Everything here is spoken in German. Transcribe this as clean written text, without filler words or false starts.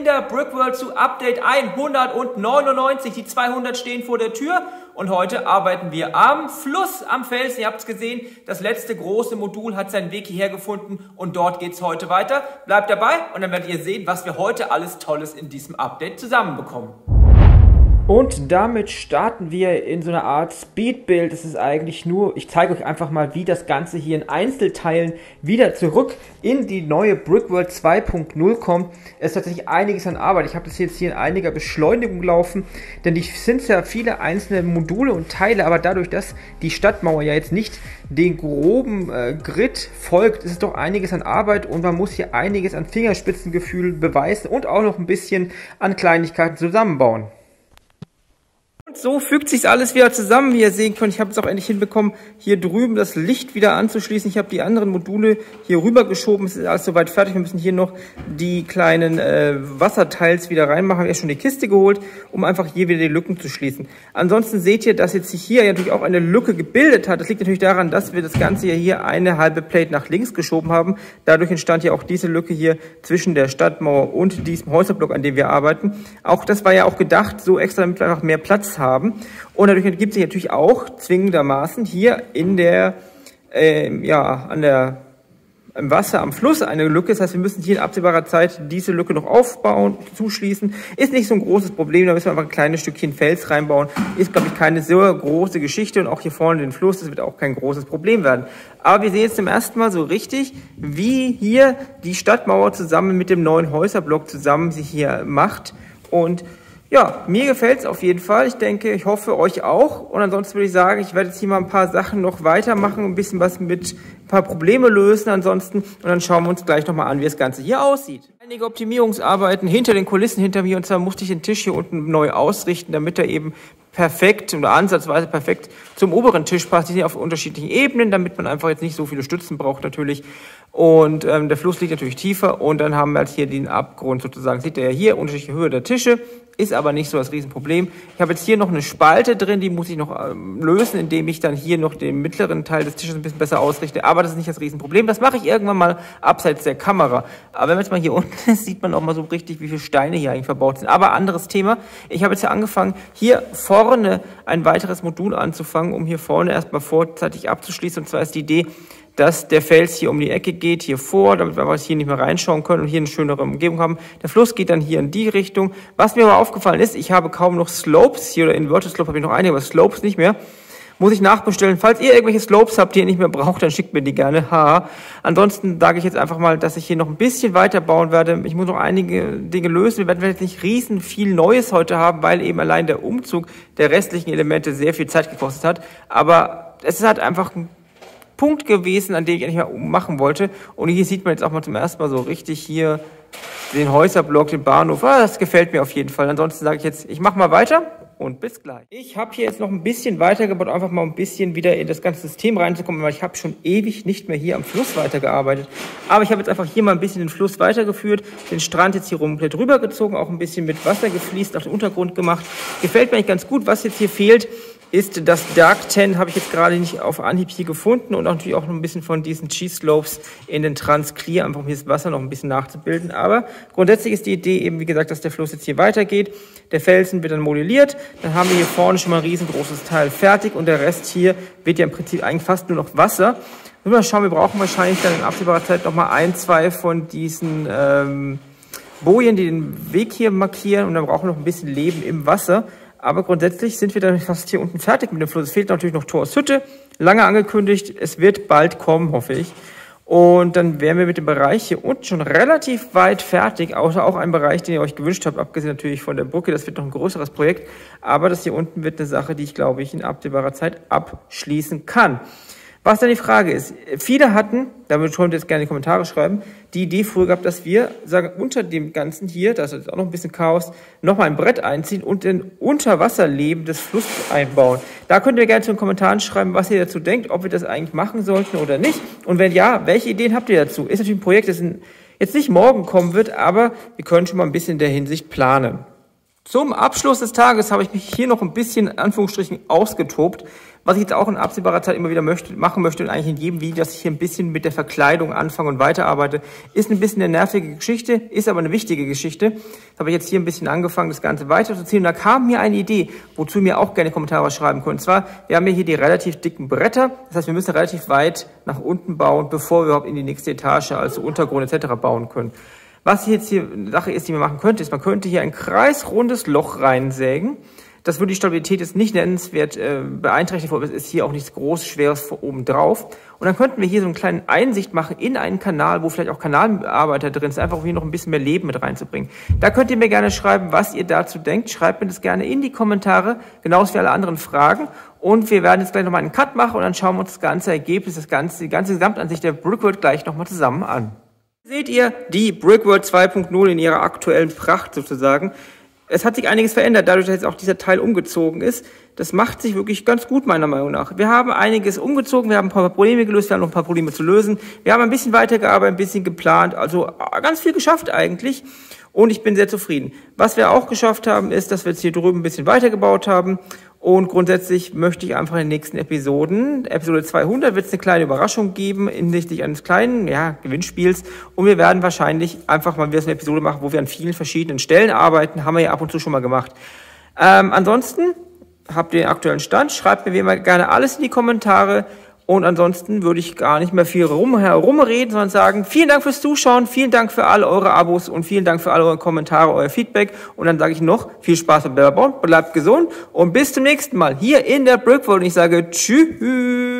in der Brickworld zu Update 199. Die 200 stehen vor der Tür und heute arbeiten wir am Fluss, am Felsen. Ihr habt es gesehen, das letzte große Modul hat seinen Weg hierher gefunden und dort geht es heute weiter. Bleibt dabei und dann werdet ihr sehen, was wir heute alles Tolles in diesem Update zusammenbekommen. Und damit starten wir in so einer Art Speedbuild. Das ist eigentlich nur, ich zeige euch einfach mal, wie das Ganze hier in Einzelteilen wieder zurück in die neue Brickworld 2.0 kommt. Es ist tatsächlich einiges an Arbeit. Ich habe das jetzt hier in einiger Beschleunigung laufen, denn die sind ja viele einzelne Module und Teile, aber dadurch, dass die Stadtmauer ja jetzt nicht den groben Grid folgt, ist es doch einiges an Arbeit und man muss hier einiges an Fingerspitzengefühl beweisen und auch noch ein bisschen an Kleinigkeiten zusammenbauen. So fügt sich alles wieder zusammen, wie ihr sehen könnt. Ich habe es auch endlich hinbekommen, hier drüben das Licht wieder anzuschließen. Ich habe die anderen Module hier rüber geschoben. Es ist alles soweit fertig. Wir müssen hier noch die kleinen Wasserteils wieder reinmachen. Ich habe schon die Kiste geholt, um einfach hier wieder die Lücken zu schließen. Ansonsten seht ihr, dass jetzt sich hier natürlich auch eine Lücke gebildet hat. Das liegt natürlich daran, dass wir das Ganze hier eine halbe Plate nach links geschoben haben. Dadurch entstand ja auch diese Lücke hier zwischen der Stadtmauer und diesem Häuserblock, an dem wir arbeiten. Auch das war ja auch gedacht, so extra, damit wir einfach mehr Platz haben. Und dadurch ergibt sich natürlich auch zwingendermaßen hier in der, im Wasser am Fluss eine Lücke. Das heißt, wir müssen hier in absehbarer Zeit diese Lücke noch aufbauen, zuschließen. Ist nicht so ein großes Problem, da müssen wir einfach ein kleines Stückchen Fels reinbauen. Ist, glaube ich, keine so große Geschichte und auch hier vorne den Fluss, das wird auch kein großes Problem werden. Aber wir sehen jetzt zum ersten Mal so richtig, wie hier die Stadtmauer zusammen mit dem neuen Häuserblock zusammen sich hier macht. Und ja, mir gefällt es auf jeden Fall. Ich denke, ich hoffe euch auch. Und ansonsten würde ich sagen, ich werde jetzt hier mal ein paar Sachen noch weitermachen, ein bisschen was mit ein paar Probleme lösen ansonsten. Und dann schauen wir uns gleich nochmal an, wie das Ganze hier aussieht. Einige Optimierungsarbeiten hinter den Kulissen hinter mir. Und zwar musste ich den Tisch hier unten neu ausrichten, damit er eben perfekt oder ansatzweise perfekt zum oberen Tisch passt. Die sind auf unterschiedlichen Ebenen, damit man einfach jetzt nicht so viele Stützen braucht natürlich. Und der Fluss liegt natürlich tiefer und dann haben wir jetzt hier den Abgrund sozusagen. Seht ihr ja hier, unterschiedliche Höhe der Tische, ist aber nicht so das Riesenproblem. Ich habe jetzt hier noch eine Spalte drin, die muss ich noch lösen, indem ich dann hier noch den mittleren Teil des Tisches ein bisschen besser ausrichte. Aber das ist nicht das Riesenproblem. Das mache ich irgendwann mal abseits der Kamera. Aber wenn man jetzt mal hier unten ist, sieht man auch mal so richtig, wie viele Steine hier eigentlich verbaut sind. Aber anderes Thema. Ich habe jetzt ja angefangen, hier vorne ein weiteres Modul anzufangen, um hier vorne erstmal vorzeitig abzuschließen. Und zwar ist die Idee, dass der Fels hier um die Ecke geht, hier vor, damit wir einfach hier nicht mehr reinschauen können und hier eine schönere Umgebung haben. Der Fluss geht dann hier in die Richtung. Was mir aber aufgefallen ist, ich habe kaum noch Slopes hier, oder Inverted Slope habe ich noch einige, aber Slopes nicht mehr. Muss ich nachbestellen. Falls ihr irgendwelche Slopes habt, die ihr nicht mehr braucht, dann schickt mir die gerne. Haha. Ansonsten sage ich jetzt einfach mal, dass ich hier noch ein bisschen weiter bauen werde. Ich muss noch einige Dinge lösen. Wir werden jetzt nicht riesen viel Neues heute haben, weil eben allein der Umzug der restlichen Elemente sehr viel Zeit gekostet hat. Aber es ist halt einfach ein Punkt gewesen, an dem ich eigentlich mal machen wollte. Und hier sieht man jetzt auch mal zum ersten Mal so richtig hier den Häuserblock, den Bahnhof. Das gefällt mir auf jeden Fall. Ansonsten sage ich jetzt, ich mache mal weiter und bis gleich. Ich habe hier jetzt noch ein bisschen weitergebaut, einfach mal ein bisschen wieder in das ganze System reinzukommen, weil ich habe schon ewig nicht mehr hier am Fluss weitergearbeitet. Aber ich habe jetzt einfach hier mal ein bisschen den Fluss weitergeführt, den Strand jetzt hier komplett rübergezogen, auch ein bisschen mit Wasser gefließt, auf den Untergrund gemacht. Gefällt mir eigentlich ganz gut. Was jetzt hier fehlt, ist das Dark Tan, habe ich jetzt gerade nicht auf Anhieb hier gefunden und auch natürlich auch noch ein bisschen von diesen Cheese Slopes in den Trans Clear, einfach um hier das Wasser noch ein bisschen nachzubilden. Aber grundsätzlich ist die Idee eben, wie gesagt, dass der Fluss jetzt hier weitergeht. Der Felsen wird dann modelliert, dann haben wir hier vorne schon mal ein riesengroßes Teil fertig und der Rest hier wird ja im Prinzip eigentlich fast nur noch Wasser. Müssen wir schauen, wir brauchen wahrscheinlich dann in absehbarer Zeit nochmal ein, zwei von diesen Bojen, die den Weg hier markieren und dann brauchen wir noch ein bisschen Leben im Wasser. Aber grundsätzlich sind wir dann fast hier unten fertig mit dem Fluss. Es fehlt natürlich noch Thors Hütte. Lange angekündigt. Es wird bald kommen, hoffe ich. Und dann wären wir mit dem Bereich hier unten schon relativ weit fertig. Außer auch ein Bereich, den ihr euch gewünscht habt, abgesehen natürlich von der Brücke. Das wird noch ein größeres Projekt. Aber das hier unten wird eine Sache, die ich, glaube ich, in absehbarer Zeit abschließen kann. Was dann die Frage ist, viele hatten, damit könnt ihr jetzt gerne in die Kommentare schreiben, die Idee früher gehabt, dass wir sagen, unter dem Ganzen hier, da ist jetzt auch noch ein bisschen Chaos, nochmal ein Brett einziehen und ein Unterwasserleben des Flusses einbauen. Da könnt ihr gerne in den Kommentaren schreiben, was ihr dazu denkt, ob wir das eigentlich machen sollten oder nicht. Und wenn ja, welche Ideen habt ihr dazu? Ist natürlich ein Projekt, das jetzt nicht morgen kommen wird, aber wir können schon mal ein bisschen in der Hinsicht planen. Zum Abschluss des Tages habe ich mich hier noch ein bisschen, in Anführungsstrichen, ausgetobt, Was ich jetzt auch in absehbarer Zeit immer wieder machen möchte und eigentlich in jedem Video, dass ich hier ein bisschen mit der Verkleidung anfange und weiterarbeite, ist ein bisschen eine nervige Geschichte, ist aber eine wichtige Geschichte. Das habe ich jetzt hier ein bisschen angefangen, das Ganze weiterzuziehen. Und da kam mir eine Idee, wozu mir auch gerne Kommentare schreiben können. Und zwar, wir haben hier die relativ dicken Bretter. Das heißt, wir müssen relativ weit nach unten bauen, bevor wir überhaupt in die nächste Etage, also Untergrund etc. bauen können. Was jetzt hier eine Sache ist, die man machen könnte, ist, man könnte hier ein kreisrundes Loch reinsägen. Das würde die Stabilität jetzt nicht nennenswert beeinträchtigen, aber es ist hier auch nichts Großes, Schweres vor oben drauf. Und dann könnten wir hier so einen kleinen Einsicht machen in einen Kanal, wo vielleicht auch Kanalarbeiter drin sind, einfach um hier noch ein bisschen mehr Leben mit reinzubringen. Da könnt ihr mir gerne schreiben, was ihr dazu denkt. Schreibt mir das gerne in die Kommentare, genauso wie alle anderen Fragen. Und wir werden jetzt gleich nochmal einen Cut machen und dann schauen wir uns das ganze Ergebnis, die ganze Gesamtansicht der Brickworld gleich nochmal zusammen an. Seht ihr die Brickworld 2.0 in ihrer aktuellen Pracht sozusagen. Es hat sich einiges verändert, dadurch, dass jetzt auch dieser Teil umgezogen ist. Das macht sich wirklich ganz gut, meiner Meinung nach. Wir haben einiges umgezogen, wir haben ein paar Probleme gelöst, wir haben noch ein paar Probleme zu lösen. Wir haben ein bisschen weitergearbeitet, ein bisschen geplant, also ganz viel geschafft eigentlich. Und ich bin sehr zufrieden. Was wir auch geschafft haben, ist, dass wir jetzt hier drüben ein bisschen weitergebaut haben. Und grundsätzlich möchte ich einfach in den nächsten Episoden, Episode 200, wird es eine kleine Überraschung geben hinsichtlich eines kleinen Gewinnspiels. Und wir werden wahrscheinlich einfach mal wieder so eine Episode machen, wo wir an vielen verschiedenen Stellen arbeiten. Haben wir ja ab und zu schon mal gemacht. Ansonsten habt ihr den aktuellen Stand. Schreibt mir wie immer gerne alles in die Kommentare. Und ansonsten würde ich gar nicht mehr viel herumreden, sondern sagen, vielen Dank fürs Zuschauen, vielen Dank für alle eure Abos und vielen Dank für alle eure Kommentare, euer Feedback. Und dann sage ich noch, viel Spaß beim Bauen, bleibt gesund und bis zum nächsten Mal hier in der Brickworld. Und ich sage tschüss.